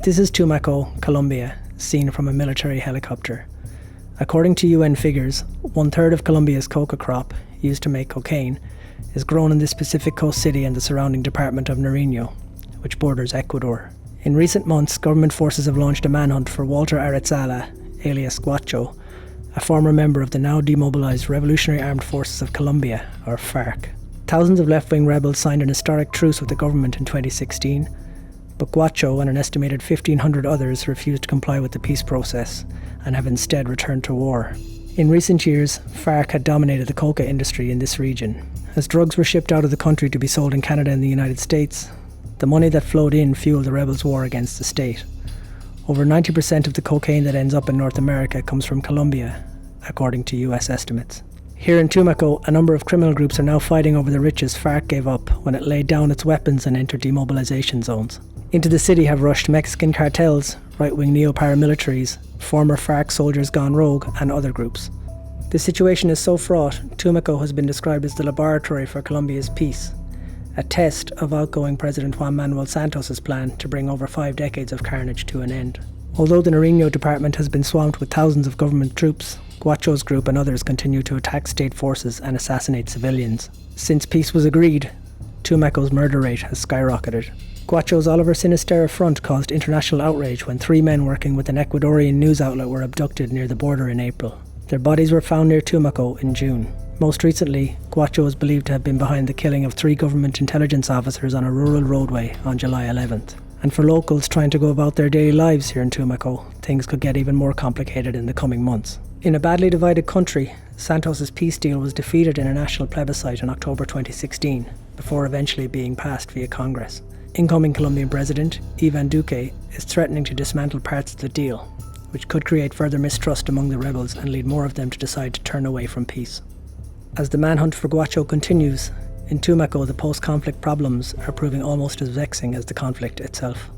This is Tumaco, Colombia, seen from a military helicopter. According to UN figures, 1/3 of Colombia's coca crop, used to make cocaine, is grown in this Pacific Coast city and the surrounding department of Nariño, which borders Ecuador. In recent months, government forces have launched a manhunt for Walter Arezala, alias Guacho, a former member of the now demobilized Revolutionary Armed Forces of Colombia, or FARC. Thousands of left-wing rebels signed an historic truce with the government in 2016, but Guacho and an estimated 1,500 others refused to comply with the peace process and have instead returned to war. In recent years, FARC had dominated the coca industry in this region. As drugs were shipped out of the country to be sold in Canada and the United States, the money that flowed in fueled the rebels' war against the state. Over 90% of the cocaine that ends up in North America comes from Colombia, according to US estimates. Here in Tumaco, a number of criminal groups are now fighting over the riches FARC gave up when it laid down its weapons and entered demobilization zones. Into the city have rushed Mexican cartels, right-wing neo-paramilitaries, former FARC soldiers gone rogue, and other groups. The situation is so fraught, Tumaco has been described as the laboratory for Colombia's peace, a test of outgoing President Juan Manuel Santos' plan to bring over 5 decades of carnage to an end. Although the Nariño department has been swamped with thousands of government troops, Guacho's group and others continue to attack state forces and assassinate civilians. Since peace was agreed, Tumaco's murder rate has skyrocketed. Guacho's Oliver Sinisterra front caused international outrage when 3 men working with an Ecuadorian news outlet were abducted near the border in April. Their bodies were found near Tumaco in June. Most recently, Guacho is believed to have been behind the killing of 3 government intelligence officers on a rural roadway on July 11th. And for locals trying to go about their daily lives here in Tumaco, things could get even more complicated in the coming months. In a badly divided country, Santos' peace deal was defeated in a national plebiscite in October 2016, before eventually being passed via Congress. Incoming Colombian President, Iván Duque, is threatening to dismantle parts of the deal, which could create further mistrust among the rebels and lead more of them to decide to turn away from peace. As the manhunt for Guacho continues, in Tumaco the post-conflict problems are proving almost as vexing as the conflict itself.